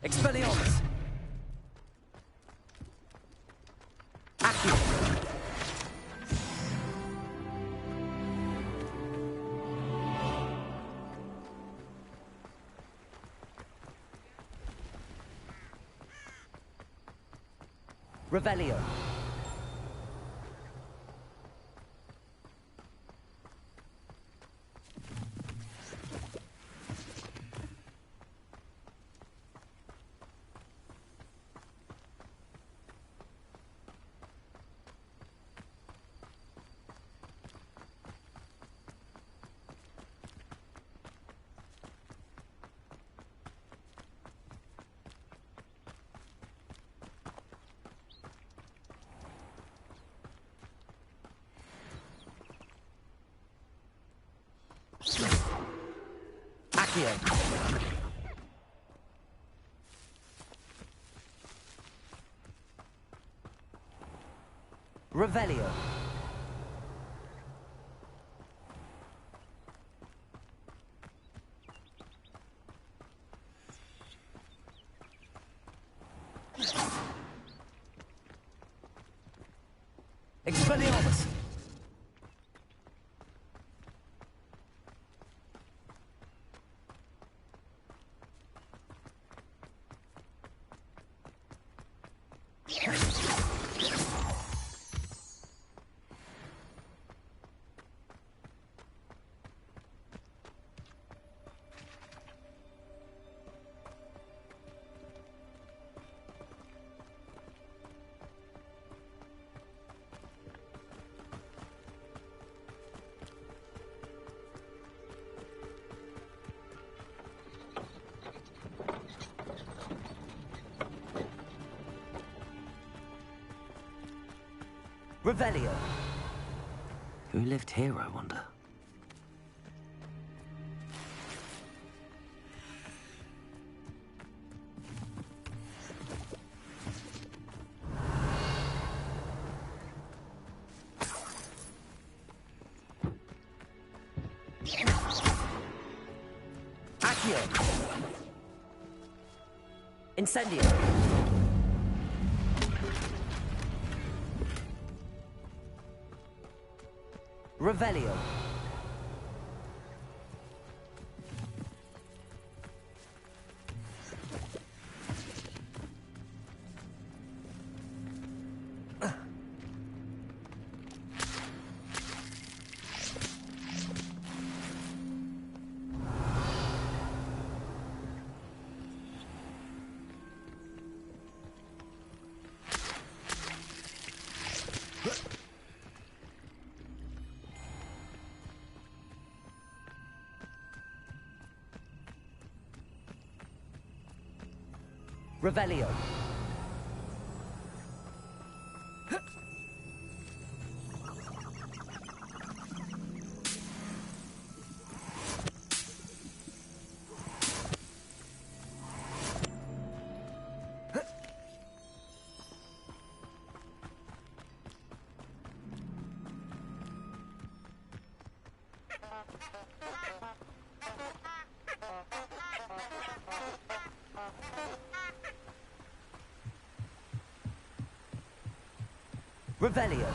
Expelliarmus! Accio! Revelio! Accio! Revelio! Expelliarmus! Revelio. Who lived here, I wonder? Accio. Incendio. Revelio. Revelio. Revelio.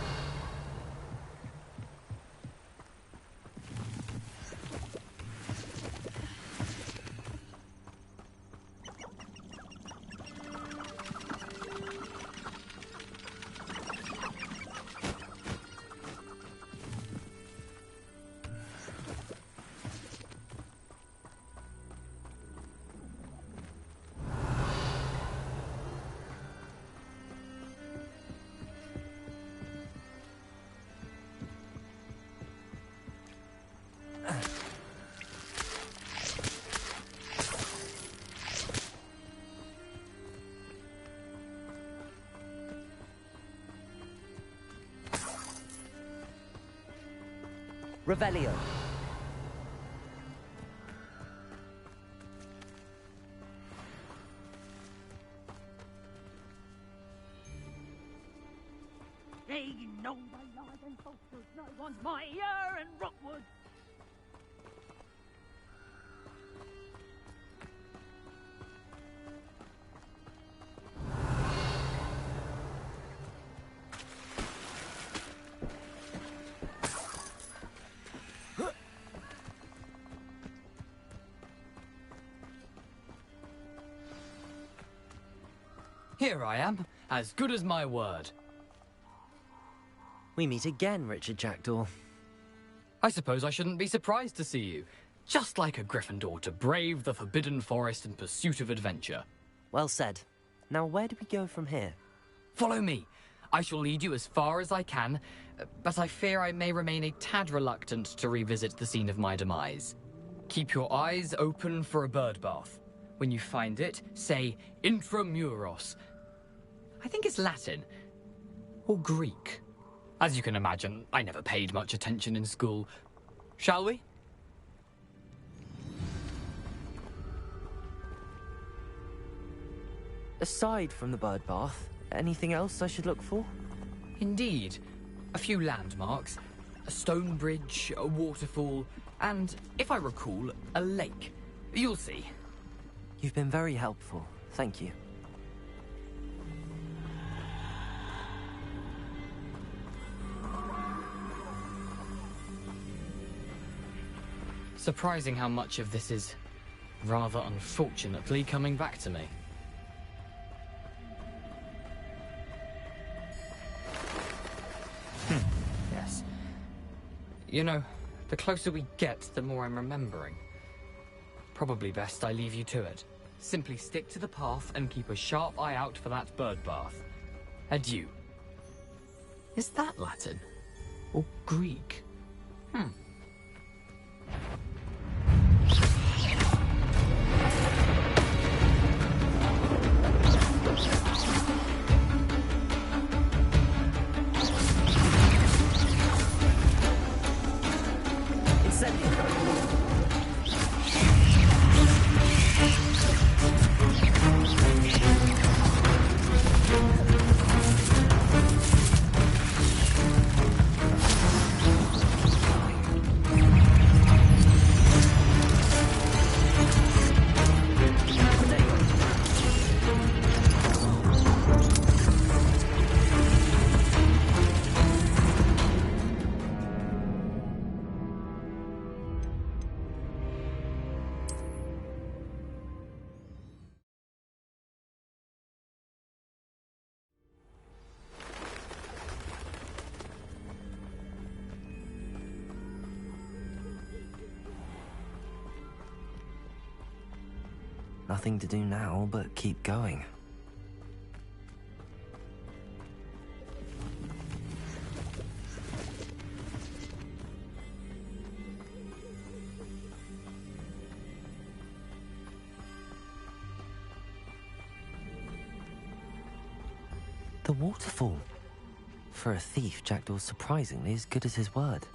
Revelio. They know my lies and falsehoods, no one's mightier in Rockwood. Here I am, as good as my word. We meet again, Richard Jackdaw. I suppose I shouldn't be surprised to see you. Just like a Gryffindor to brave the Forbidden Forest in pursuit of adventure. Well said. Now where do we go from here? Follow me. I shall lead you as far as I can, but I fear I may remain a tad reluctant to revisit the scene of my demise. Keep your eyes open for a bird bath. When you find it, say intramuros. I think it's Latin. Or Greek. As you can imagine, I never paid much attention in school. Shall we? Aside from the bird bath, anything else I should look for? Indeed. A few landmarks. A stone bridge, a waterfall, and, if I recall, a lake. You'll see. You've been very helpful. Thank you. Surprising how much of this is, rather unfortunately, coming back to me. Yes. You know, the closer we get, the more I'm remembering. Probably best I leave you to it. Simply stick to the path and keep a sharp eye out for that bird bath. Adieu. Is that Latin? Or Greek? Nothing to do now but keep going. The waterfall. For a thief, Jackdaw's surprisingly as good as his word.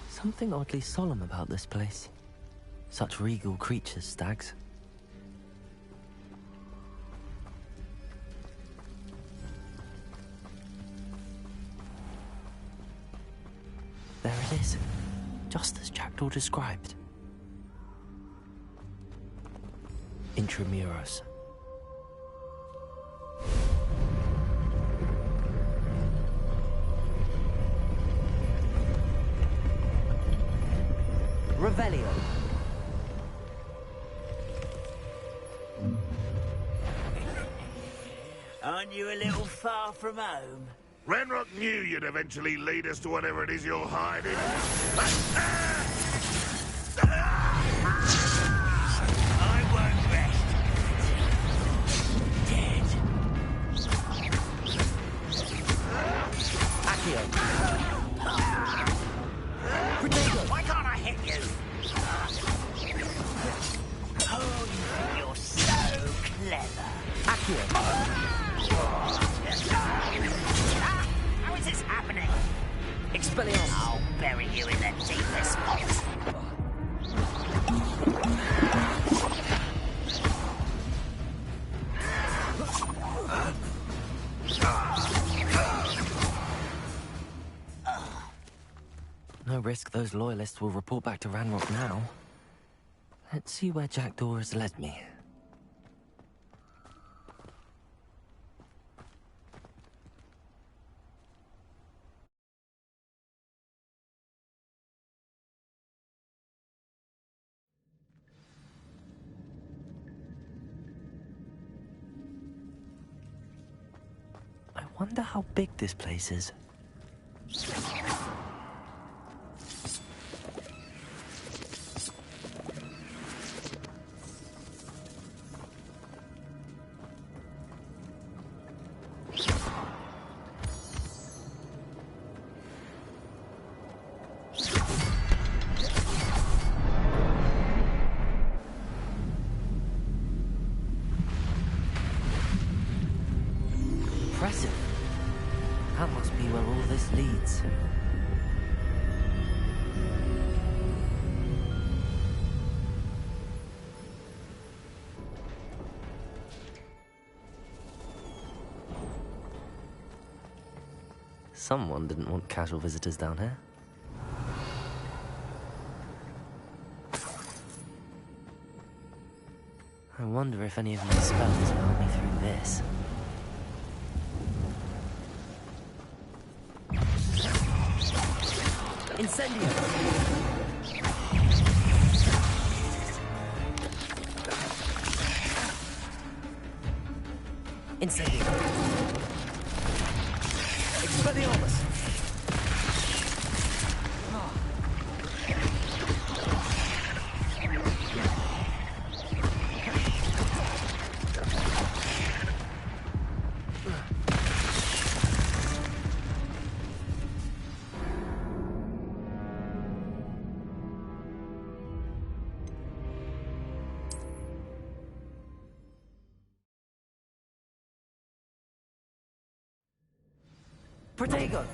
Something oddly solemn about this place. Such regal creatures, stags. There it is, just as Jackdaw described. Intramuros. Revelio. Aren't you a little far from home? Ranrock knew you'd eventually lead us to whatever it is you're hiding. I won't rest. Dead. Accio. Why can't I hit you? Oh, you think you're so clever. Accio. How is this happening? Expelliarmus. I'll bury you in the deepest spot. risk those loyalists will report back to Ranrock now. Let's see where Jackdaw has led me. I wonder how big this place is. Impressive. That must be where all this leads. Someone didn't want casual visitors down here. I wonder if any of my spells will help me through this. Incendio! Incendio! Expelliarmus! Protego!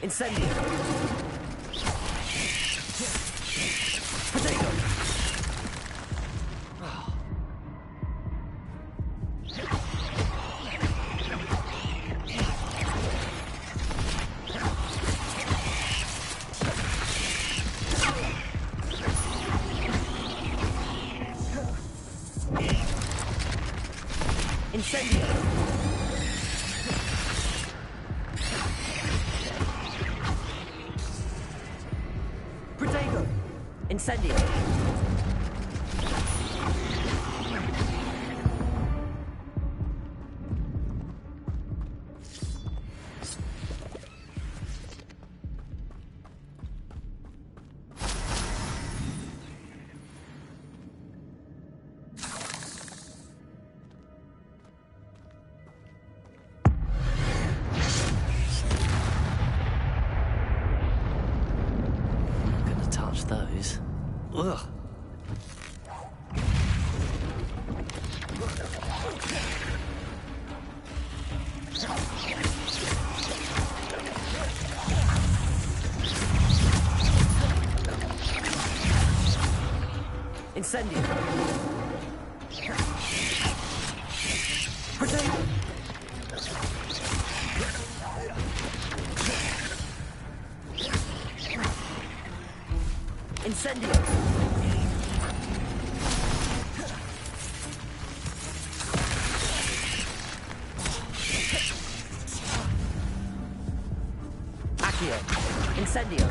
Incendio! Protego! Incendio! Incendio! I'm not gonna touch those. Ugh. Incendio! Protego! Incendio! Accio! Incendio!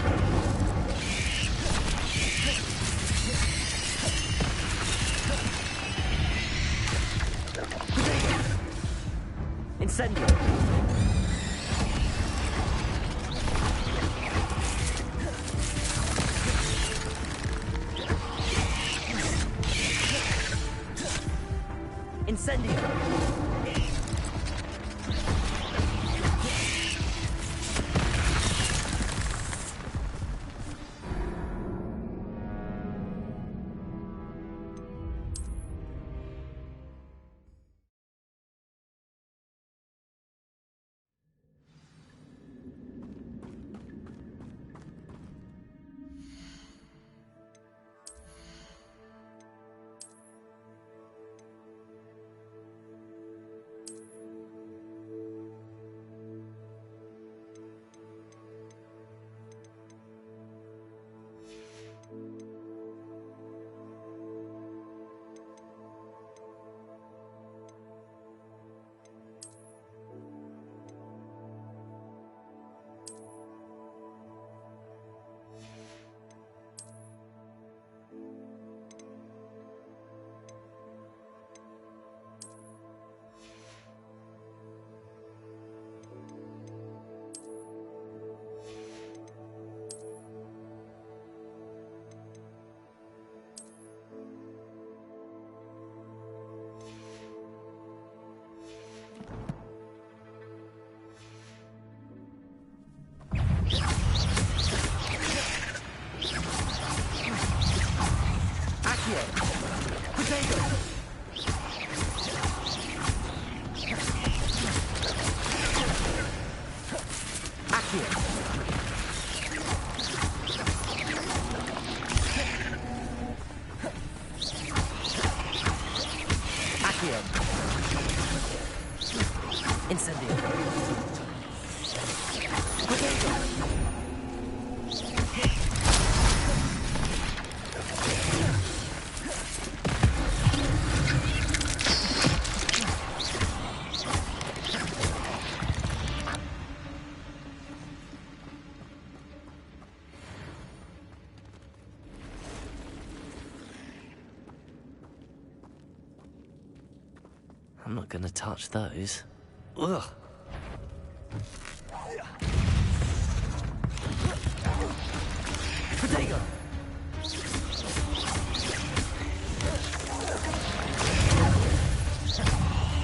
Incendio! Incendio! Accio! Potato! Accio! Accio! Incendio! Potato! I'm not gonna touch those. Ugh. Potato!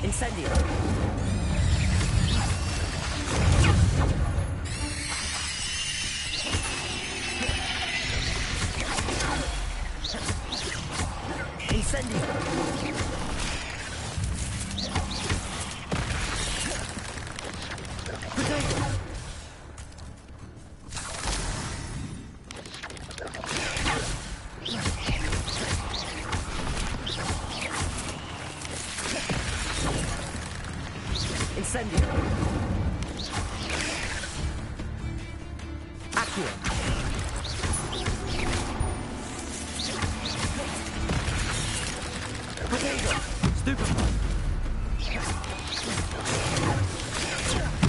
Incendio! Incendio! Potato! Incendio! Accio! Potato! Stupefy!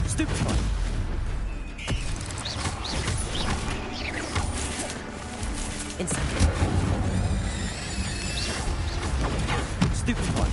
Stupefy! Incendio! Stupefy!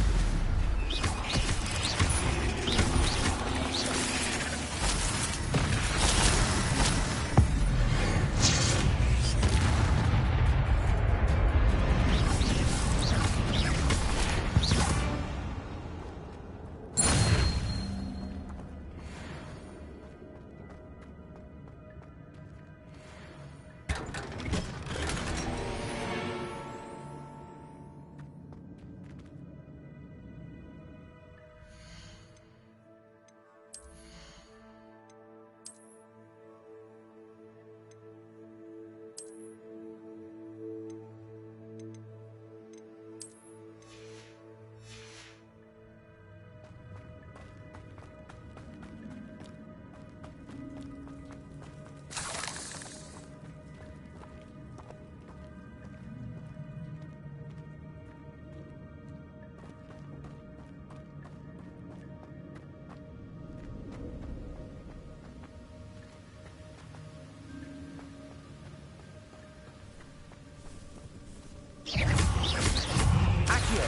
Accio!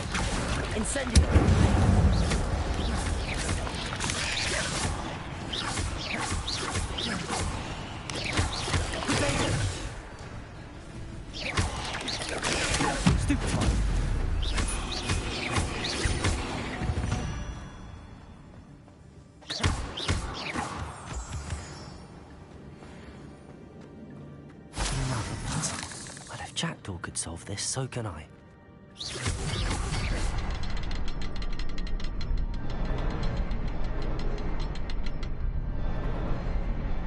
Incendio! Potato! Stupefy! Another puzzle. But if Jackdaw could solve this, so can I.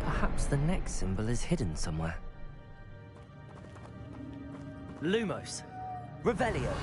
Perhaps the next symbol is hidden somewhere. Lumos. Revelio.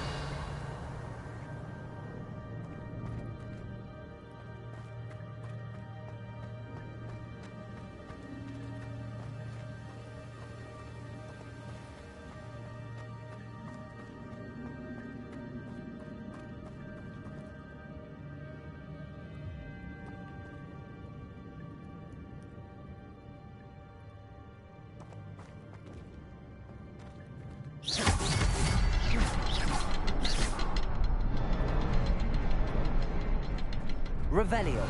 Revelio.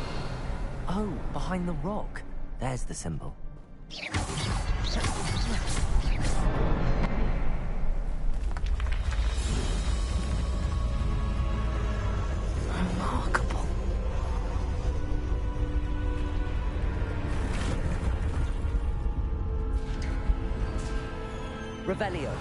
Oh, behind the rock. There's the symbol. Remarkable. Revelio.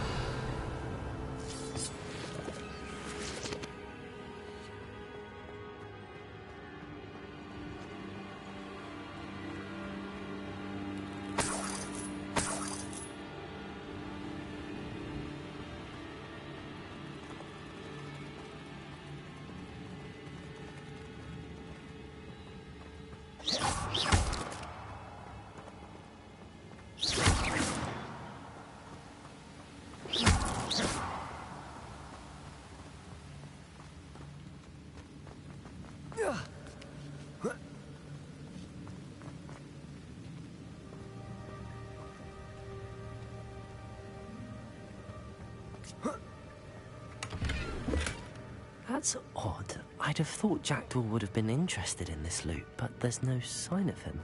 That's odd. I'd have thought Jackdaw would have been interested in this loot, but there's no sign of him.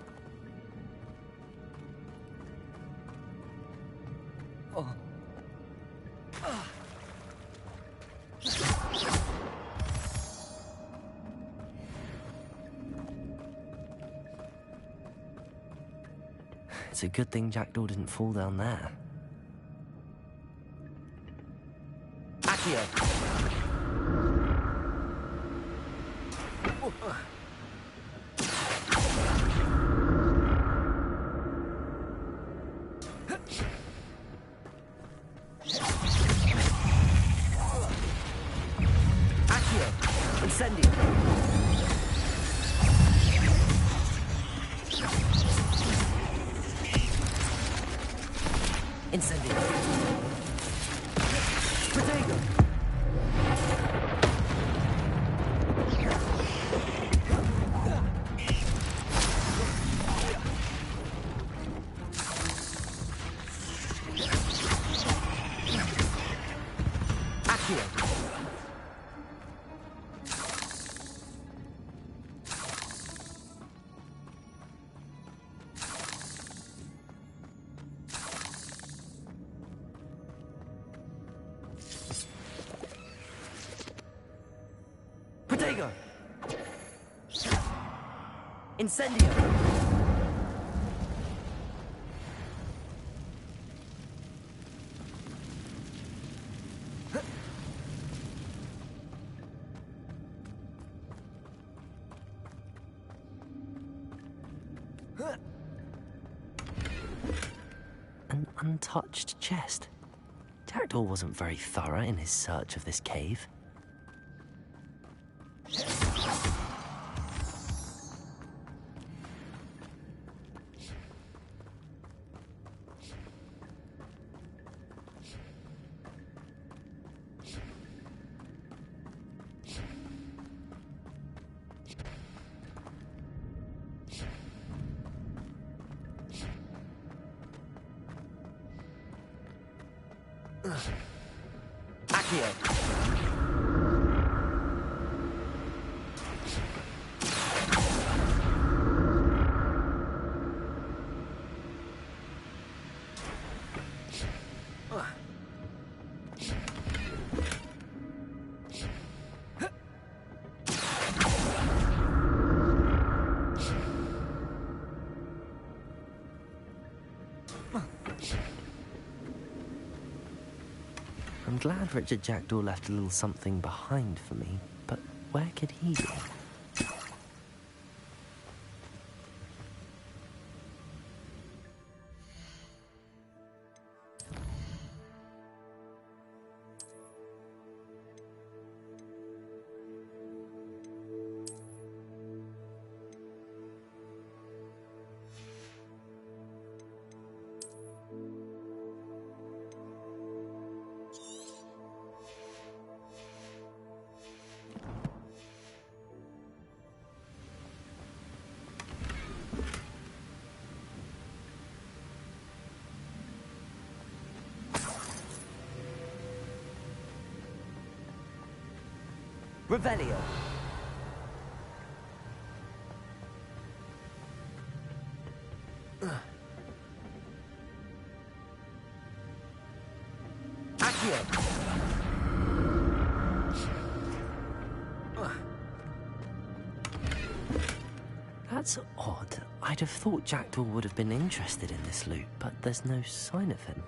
It's a good thing Jackdaw didn't fall down there. Accio! Protego! Incendio! An untouched chest. Jackdaw wasn't very thorough in his search of this cave. Accio! I'm glad Richard Jackdaw left a little something behind for me, but where could he be? Revelio. Accio. That's odd. I'd have thought Jackdaw would have been interested in this loot, but there's no sign of him.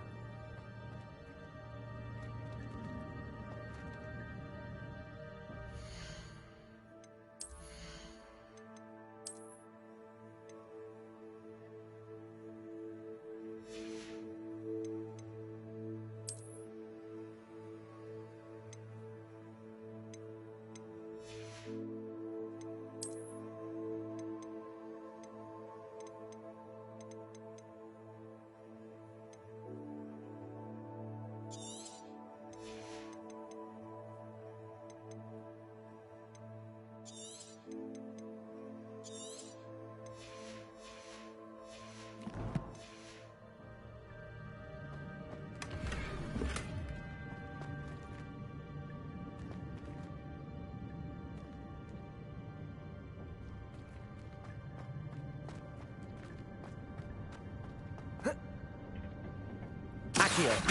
Accio.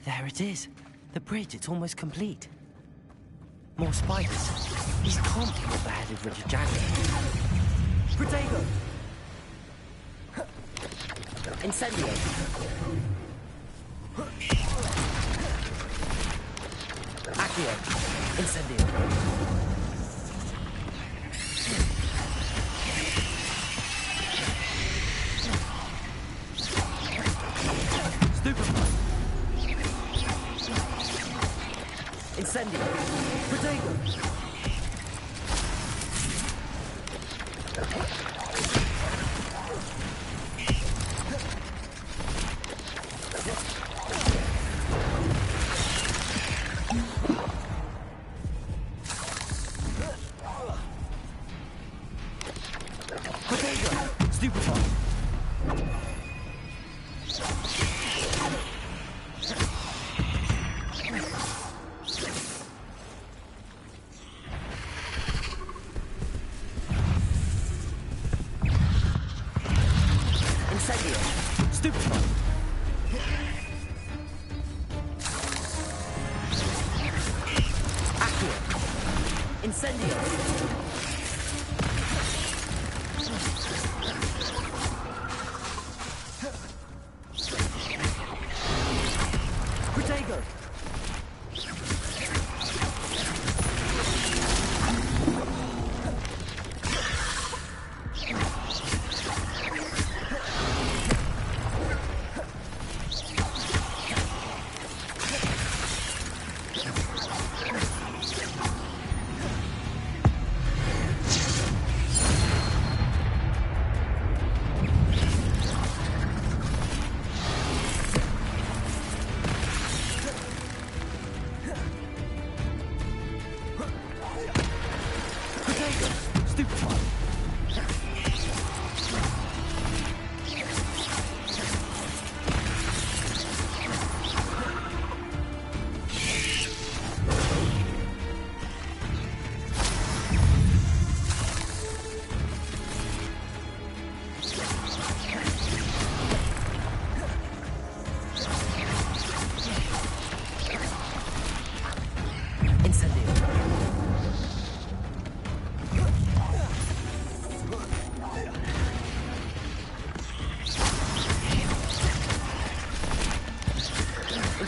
There it is. The bridge, it's almost complete. More spiders. These can't be what the headed Richard Jackson. Protego! Incendio! Accio! Incendio! Incendio! Protego! Protego! Stupefy!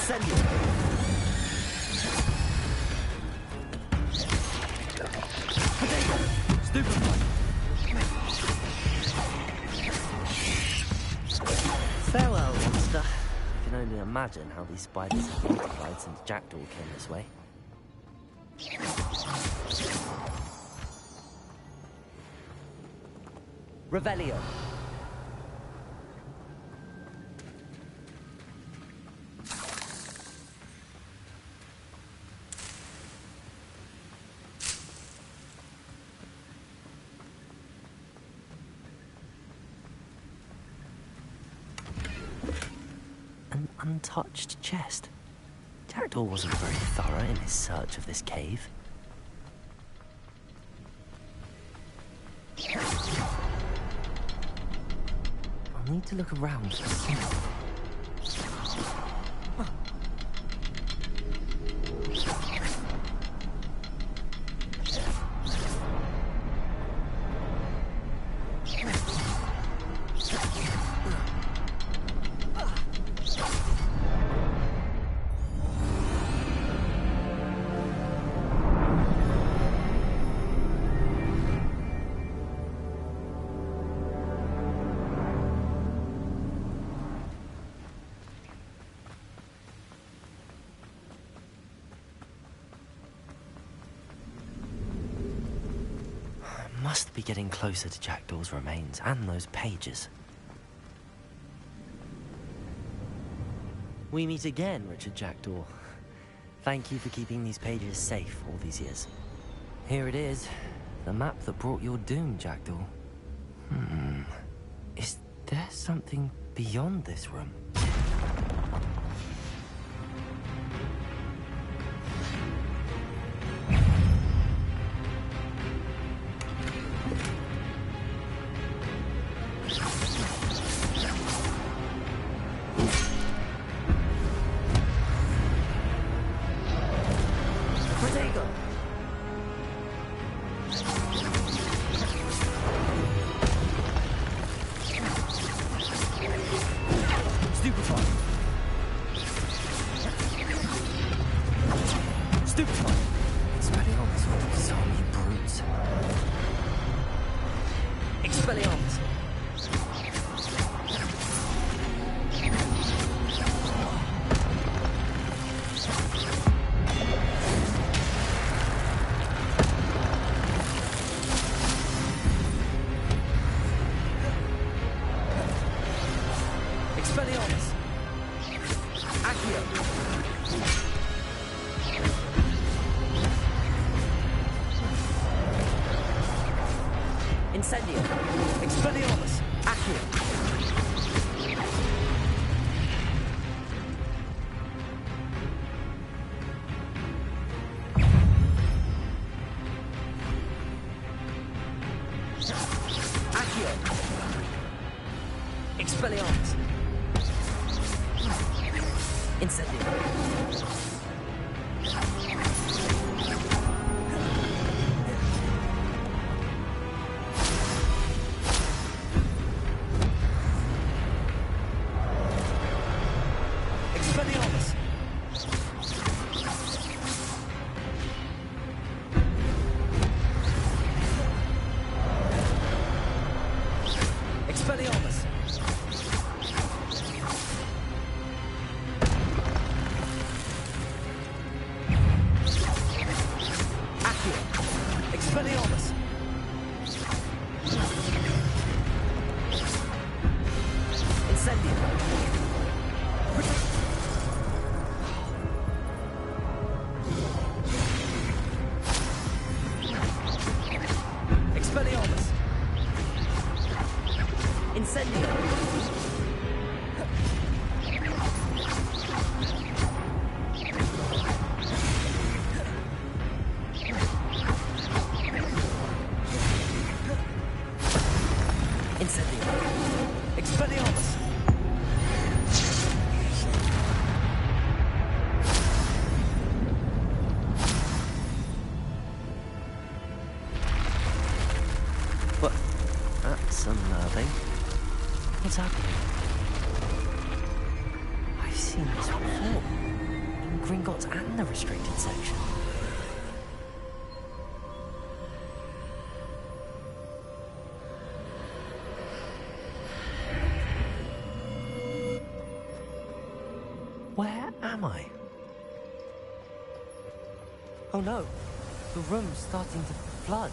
Incendio! Potato! Stupefy! Farewell, monster. I can only imagine how these spiders have multiplied since Jackdaw came this way. Revelio. An untouched chest. Jackdaw wasn't very thorough in his search of this cave. I'll need to look around for something. Must be getting closer to Jackdaw's remains and those pages. We meet again, Richard Jackdaw. Thank you for keeping these pages safe all these years. Here it is, the map that brought your doom, Jackdaw. Is there something beyond this room? Incendio! Expelliarmus! Accio! Accio! Expelliarmus! Incendio! What's happening? I've seen this before. Gringotts and the restricted section. Where am I? Oh no, the room's starting to flood.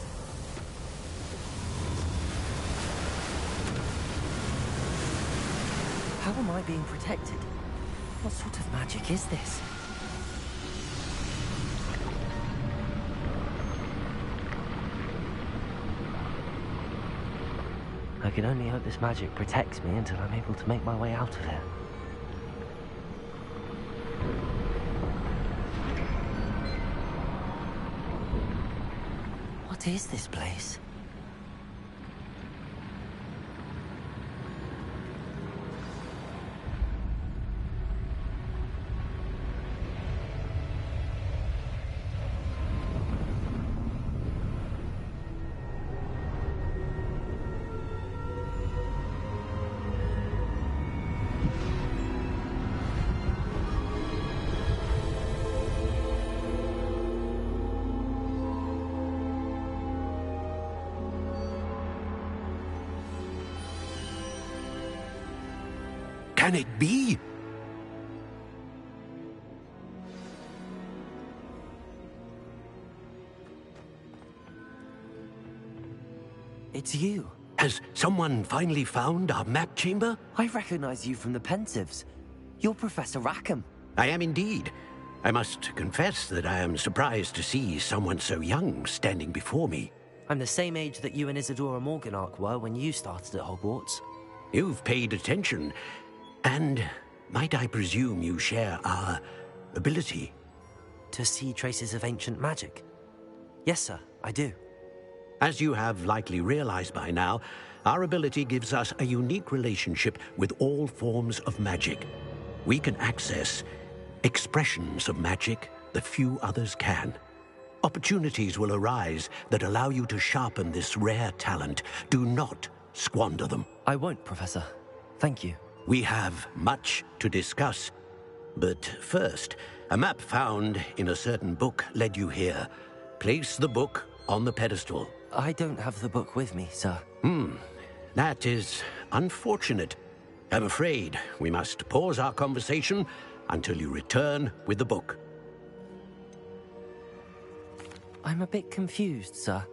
How am I being protected? What sort of magic is this? I can only hope this magic protects me until I'm able to make my way out of here. What is this place? Can it be? It's you. Has someone finally found our map chamber? I recognize you from the Pensives. You're Professor Rackham. I am indeed. I must confess that I am surprised to see someone so young standing before me. I'm the same age that you and Isadora Morganark were when you started at Hogwarts. You've paid attention, and might I presume you share our ability? To see traces of ancient magic? Yes, sir, I do. As you have likely realized by now, our ability gives us a unique relationship with all forms of magic. We can access expressions of magic that few others can. Opportunities will arise that allow you to sharpen this rare talent. Do not squander them. I won't, Professor. Thank you. We have much to discuss. But first, a map found in a certain book led you here. Place the book on the pedestal. I don't have the book with me, sir. That is unfortunate. I'm afraid we must pause our conversation until you return with the book. I'm a bit confused, sir.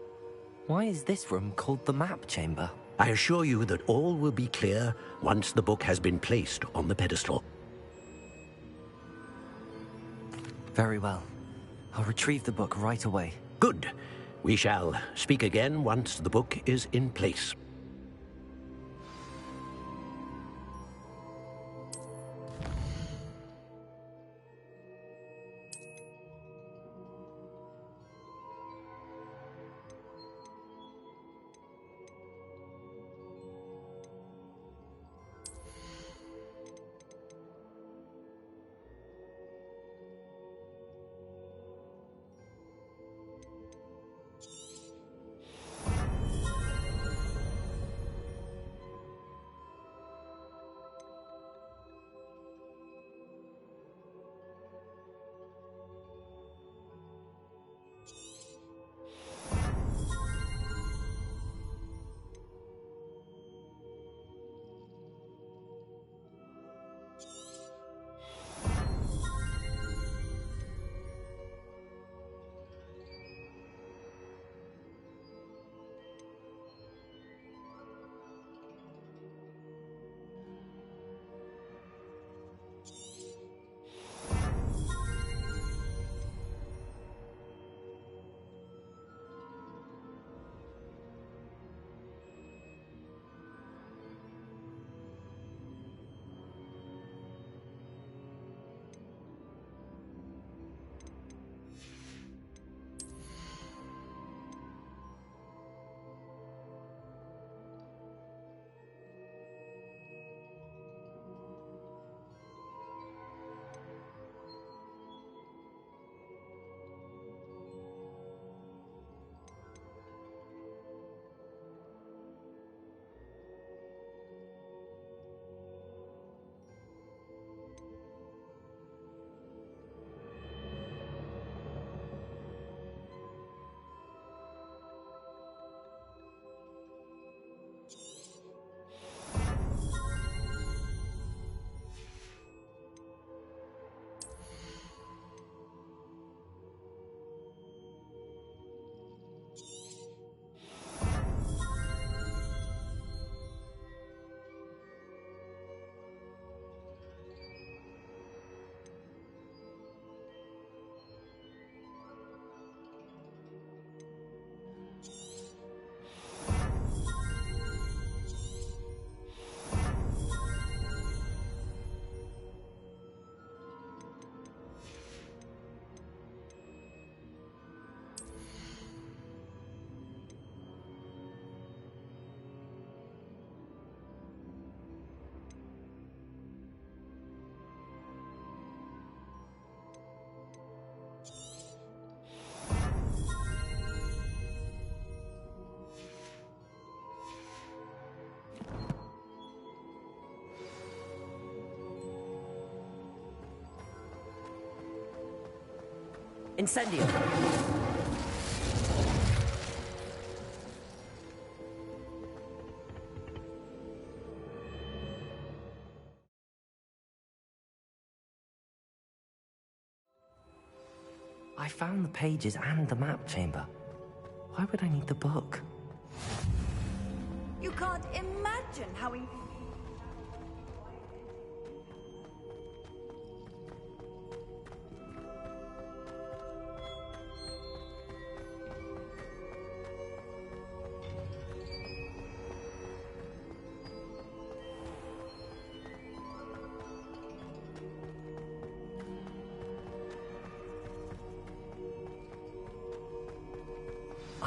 Why is this room called the map chamber? I assure you that all will be clear once the book has been placed on the pedestal. Very well. I'll retrieve the book right away. Good. We shall speak again once the book is in place. Incendio! I found the pages and the map chamber. Why would I need the book? You can't imagine how he...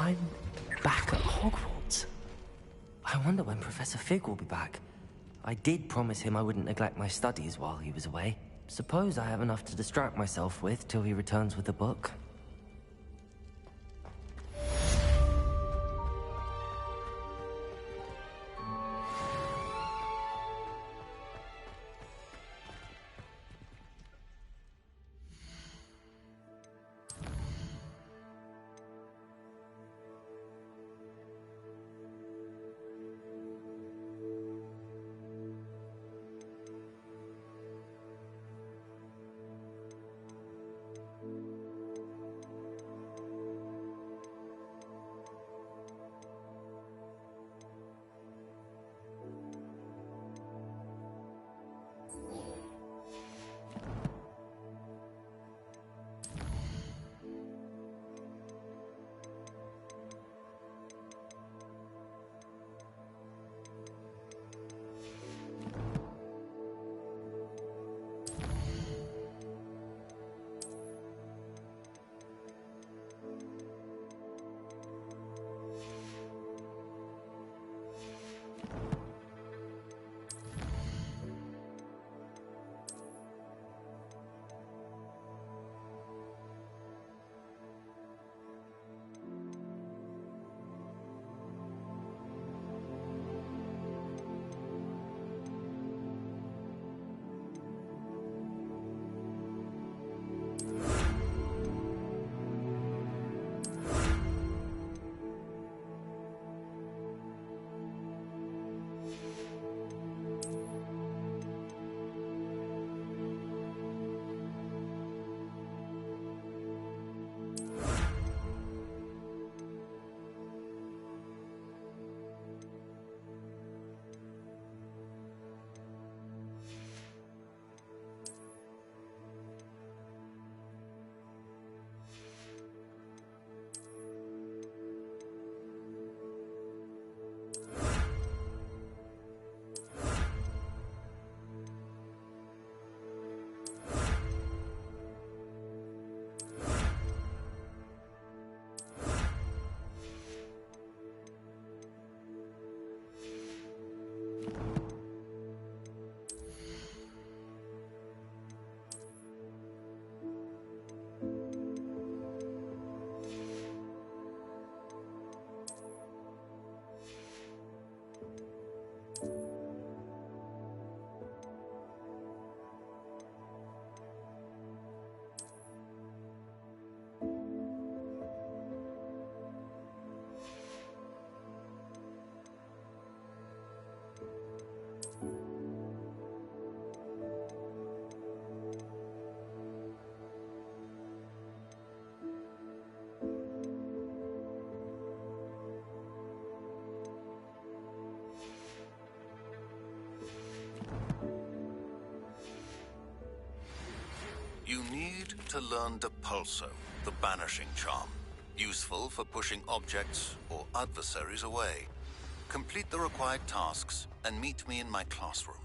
I'm back at Hogwarts. I wonder when Professor Fig will be back. I did promise him I wouldn't neglect my studies while he was away. Suppose I have enough to distract myself with till he returns with the book. You need to learn Depulso, the banishing charm. Useful for pushing objects or adversaries away. Complete the required tasks and meet me in my classroom.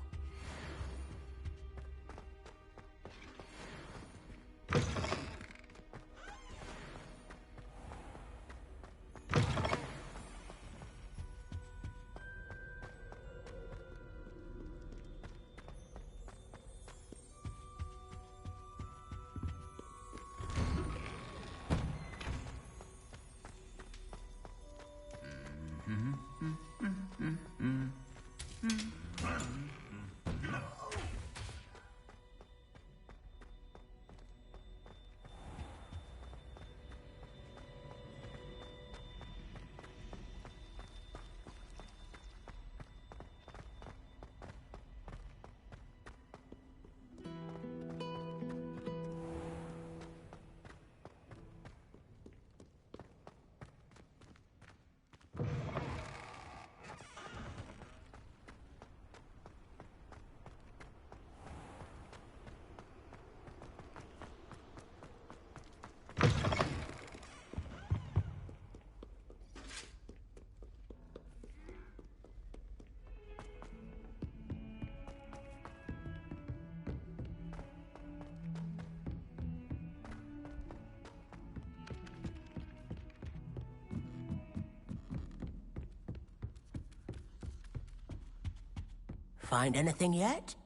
Find anything yet?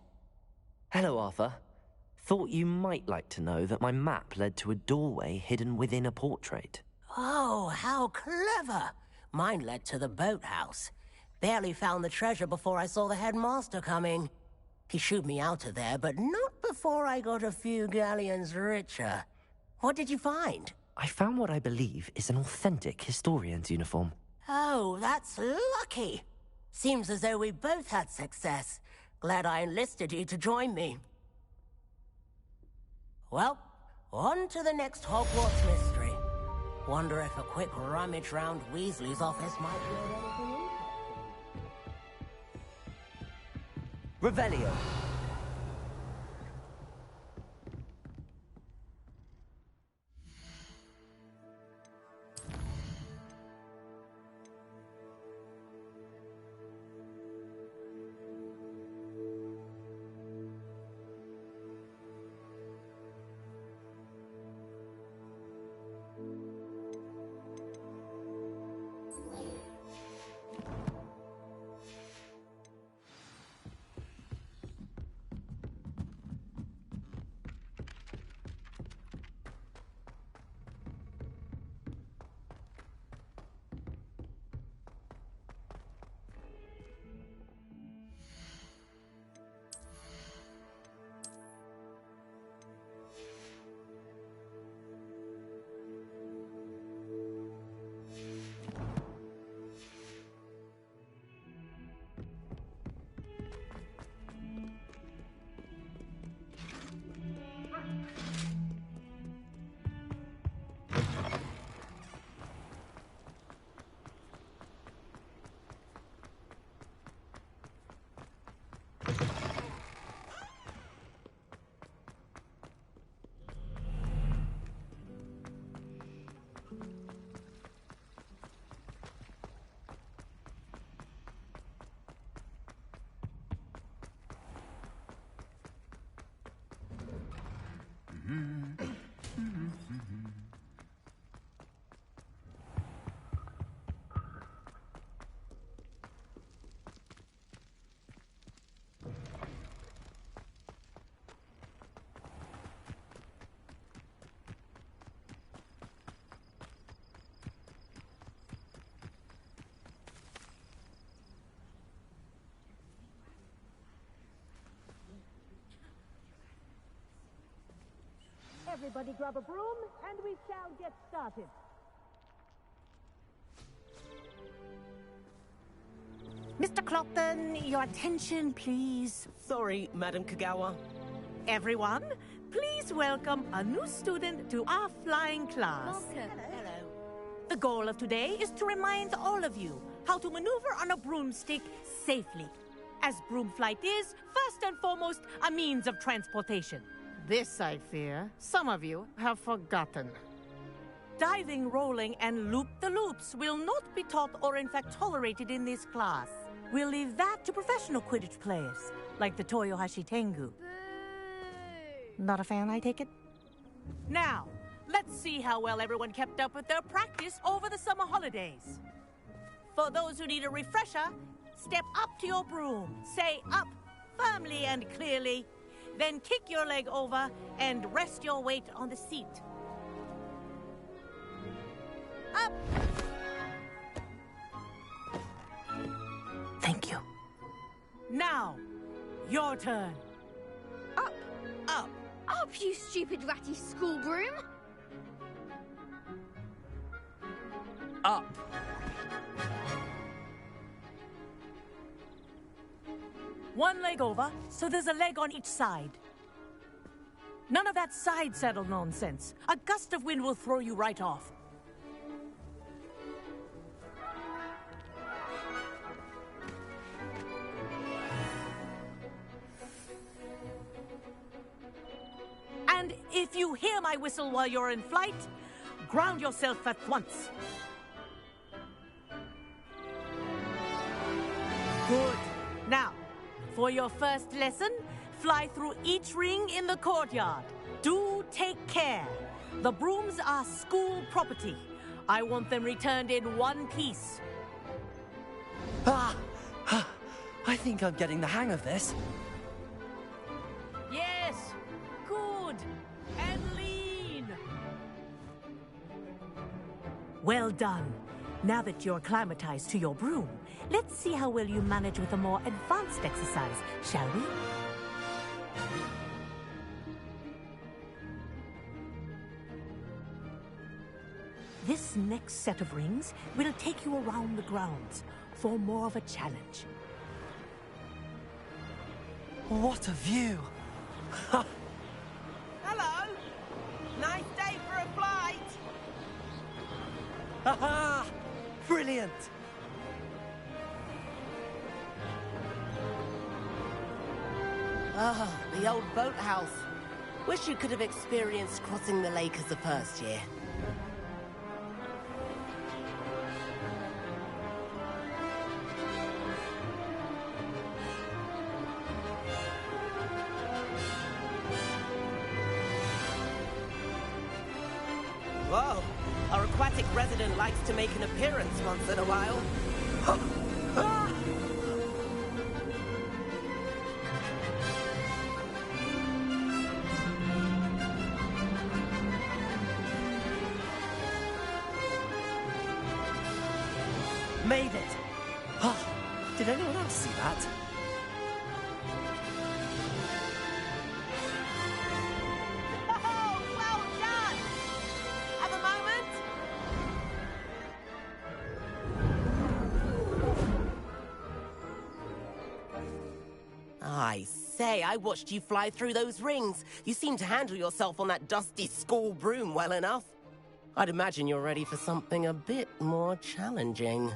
Hello, Arthur. Thought you might like to know that my map led to a doorway hidden within a portrait. Oh, how clever! Mine led to the boathouse. Barely found the treasure before I saw the headmaster coming. He shooed me out of there, but not before I got a few galleons richer. What did you find? I found what I believe is an authentic historian's uniform. Oh, that's lucky. Seems as though we both had success. Glad I enlisted you to join me. Well, on to the next Hogwarts mystery. Wonder if a quick rummage round Weasley's office might yield anything interesting. Revelio. Everybody grab a broom, and we shall get started. Mr. Clopton, your attention, please. Sorry, Madam Kagawa. Everyone, please welcome a new student to our flying class. Hello. The goal of today is to remind all of you how to maneuver on a broomstick safely, as broom flight is, first and foremost, a means of transportation. This, I fear, some of you have forgotten. Diving, rolling, and loop-the-loops will not be taught or in fact tolerated in this class. We'll leave that to professional Quidditch players, like the Toyohashi Tengu. Not a fan, I take it? Now, let's see how well everyone kept up with their practice over the summer holidays. For those who need a refresher, step up to your broom, say up firmly and clearly, then kick your leg over and rest your weight on the seat. Up! Thank you. Now, your turn. Up! Up! Up, you stupid ratty school broom! Up! One leg over, so there's a leg on each side. None of that side saddle nonsense. A gust of wind will throw you right off. And if you hear my whistle while you're in flight, ground yourself at once. Good. Now, for your first lesson, fly through each ring in the courtyard. Do take care. The brooms are school property. I want them returned in one piece. Ah! I think I'm getting the hang of this. Yes! Good! And lean! Well done. Now that you're acclimatized to your broom, let's see how well you manage with a more advanced exercise, shall we? This next set of rings will take you around the grounds for more of a challenge. What a view! Hello! Nice day for a flight! Haha! Brilliant! Ah, the old boathouse. Wish you could have experienced crossing the lake as the first year. Whoa! Our aquatic resident likes to make an appearance once in a while. Made it! Oh, did anyone else see that? Oh, well done! Have a moment? I say, I watched you fly through those rings. You seem to handle yourself on that dusty school broom well enough. I'd imagine you're ready for something a bit more challenging.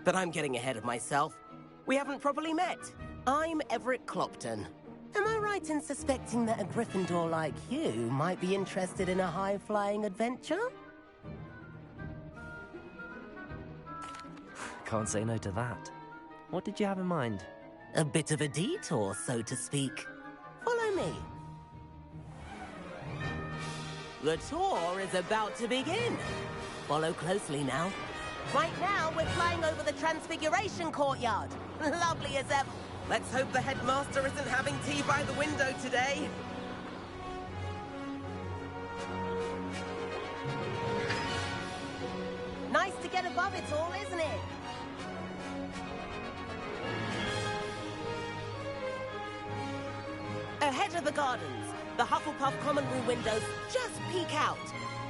But I'm getting ahead of myself. We haven't properly met. I'm Everett Clopton. Am I right in suspecting that a Gryffindor like you might be interested in a high-flying adventure? Can't say no to that. What did you have in mind? A bit of a detour, so to speak. Follow me. The tour is about to begin. Follow closely now. Right now, we're flying over the Transfiguration Courtyard. Lovely as ever. Let's hope the headmaster isn't having tea by the window today. Nice to get above it all, isn't it? Ahead of the gardens, the Hufflepuff common room windows just peek out.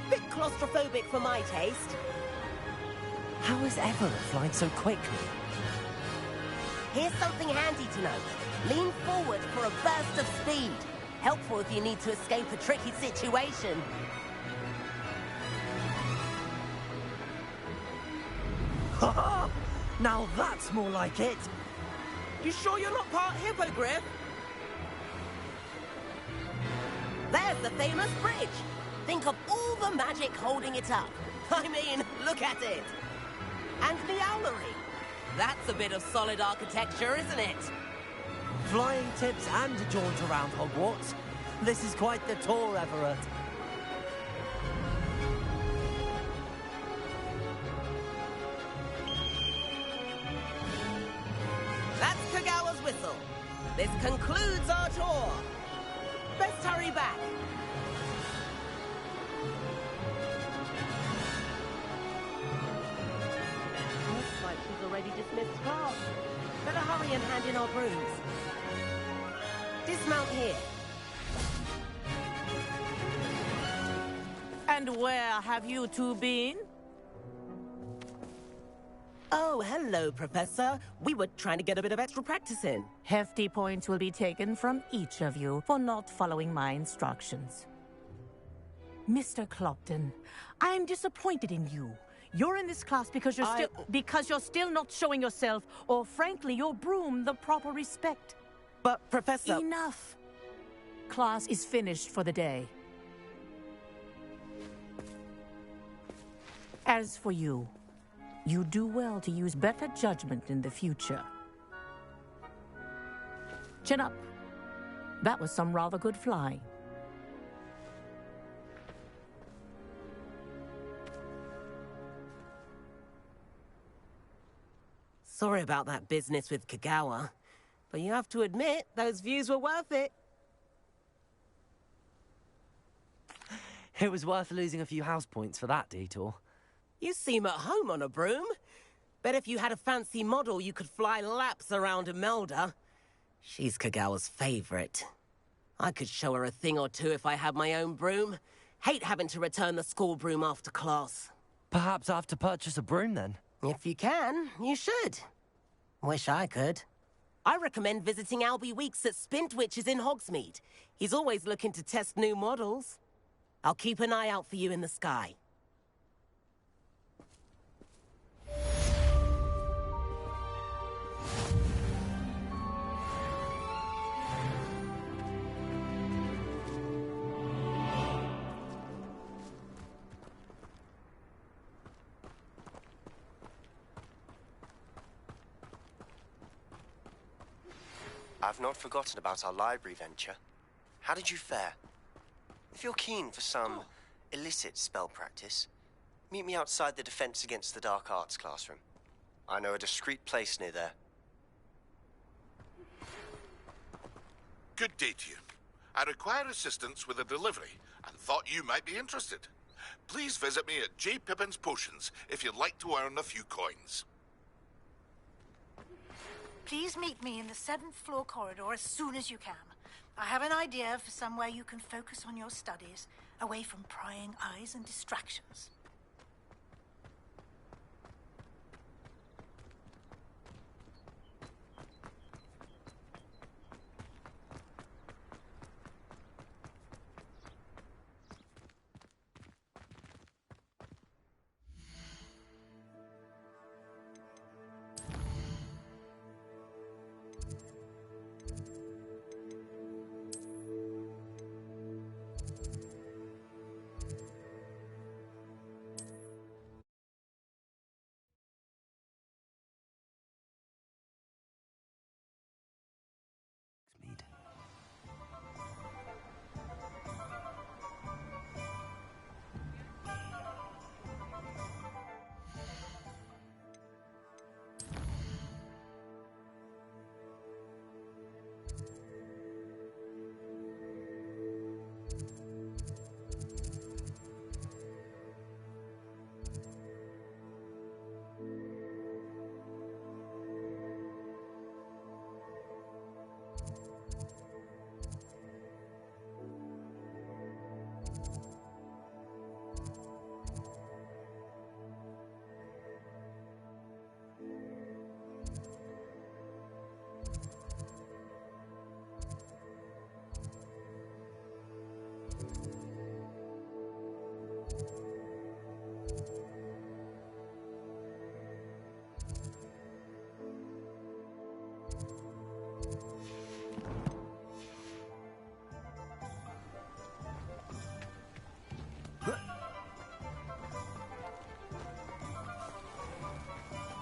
Bit claustrophobic for my taste. How is Everett flying so quickly? Here's something handy to know. Lean forward for a burst of speed. Helpful if you need to escape a tricky situation. Ha! Now that's more like it! You sure you're not part hippogriff? There's the famous bridge. Think of all the magic holding it up. I mean, look at it. And the owlery. That's a bit of solid architecture, isn't it? Flying tips and a jaunt around Hogwarts. This is quite the tour, Everett. That's Kagawa's whistle. This concludes our tour. Best hurry back. Looks like she's already dismissed class. Better hurry and hand in our brooms. Dismount here. And where have you two been? Oh, hello, Professor. We were trying to get a bit of extra practice in. Hefty points will be taken from each of you for not following my instructions. Mr. Clopton, I'm disappointed in you. You're in this class because you're still not showing yourself, or frankly, your broom, the proper respect. But, Professor... Enough. Class is finished for the day. As for you, you do well to use better judgment in the future. Chin up. That was some rather good flying. Sorry about that business with Kagawa. But you have to admit, those views were worth it. It was worth losing a few house points for that detour. You seem at home on a broom. Bet if you had a fancy model, you could fly laps around Imelda. She's Kagawa's favorite. I could show her a thing or two if I had my own broom. Hate having to return the school broom after class. Perhaps I have to purchase a broom then. If you can, you should. Wish I could. I recommend visiting Albie Weeks at Spintwitches in Hogsmeade. He's always looking to test new models. I'll keep an eye out for you in the sky. I've not forgotten about our library venture. How did you fare? If you're keen for some illicit spell practice, meet me outside the Defense Against the Dark Arts classroom. I know a discreet place near there. Good day to you. I require assistance with a delivery and thought you might be interested. Please visit me at J. Pippin's Potions if you'd like to earn a few coins. Please meet me in the 7th floor corridor as soon as you can. I have an idea for somewhere you can focus on your studies, away from prying eyes and distractions.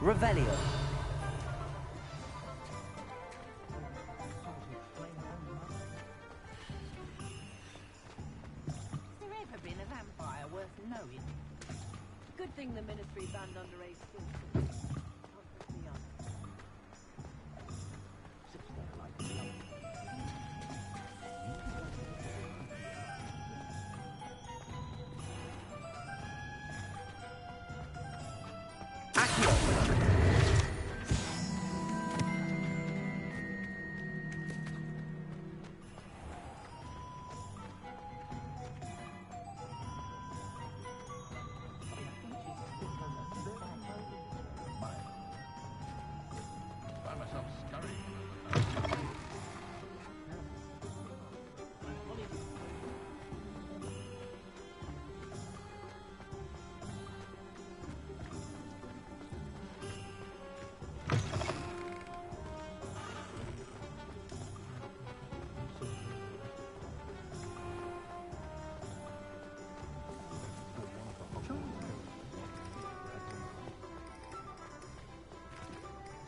Revelio. Has there ever been a vampire worth knowing? Good thing the Ministry banned underage skills.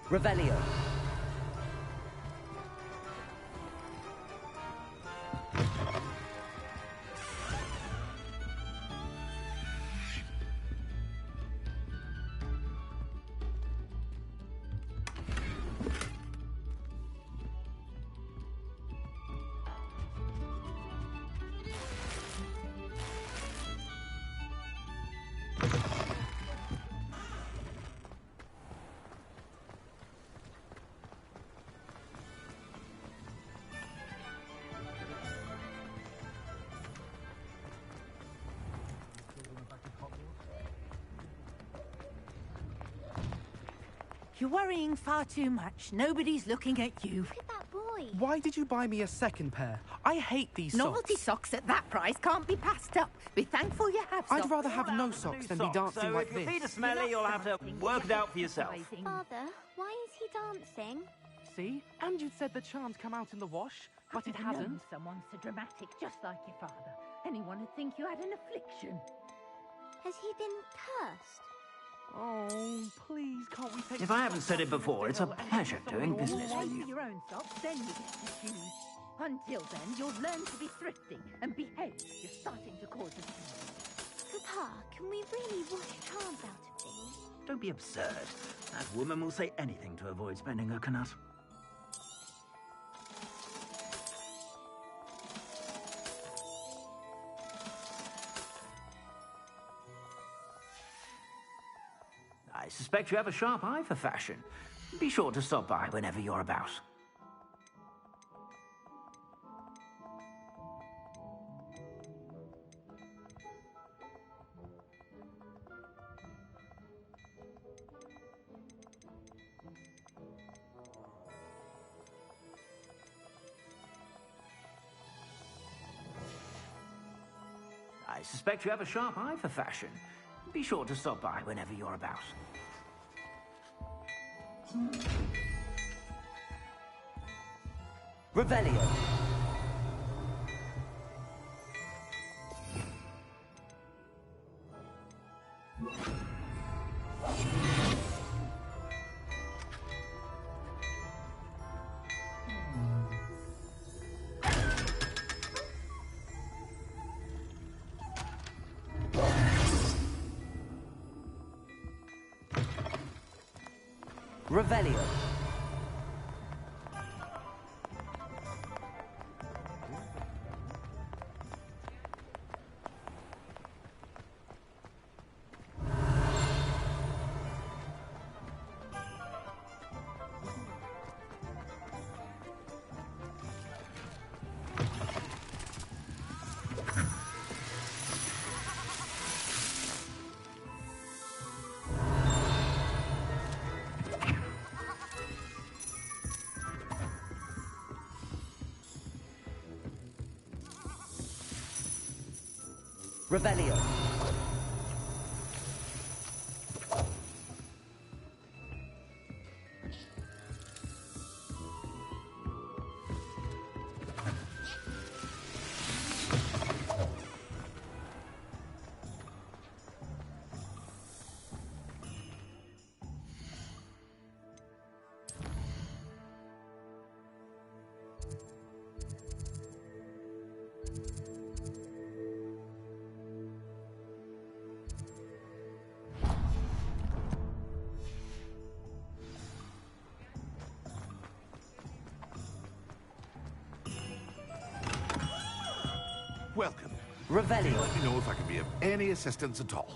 Revelio. You're worrying far too much. Nobody's looking at you. Look at that boy. Why did you buy me a second pair? I hate these Novelty socks. socks at that price can't be passed up. Be thankful you have socks. I'd rather have no socks than be dancing so like if your this. feet are smelly, you'll have to work it out for yourself. Father, why is he dancing? See? And you'd said the charms come out in the wash, but it hasn't. Someone so dramatic, just like your father. Anyone would think you had an affliction. Has he been cursed? Oh, please, can't we take... If I haven't said it before, it's a pleasure doing business with you. Your own socks, then you get to choose. Until then, you'll learn to be thrifty and behave. You're starting to cause a scene. Papa, can we really wash charms out of things? Don't be absurd. That woman will say anything to avoid spending her knut. I suspect you have a sharp eye for fashion. Be sure to stop by whenever you're about. I suspect you have a sharp eye for fashion. Be sure to stop by whenever you're about. Revelio. Revelio. Revelio. Welcome. Revelio. Let me know if I can be of any assistance at all.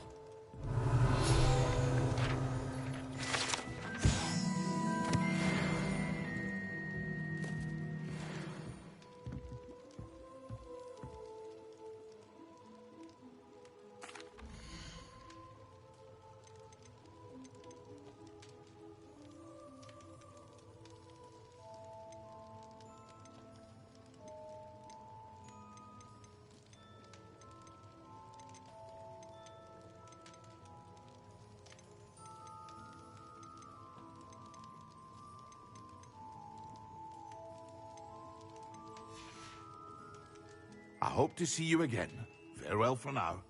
I hope to see you again. Farewell for now.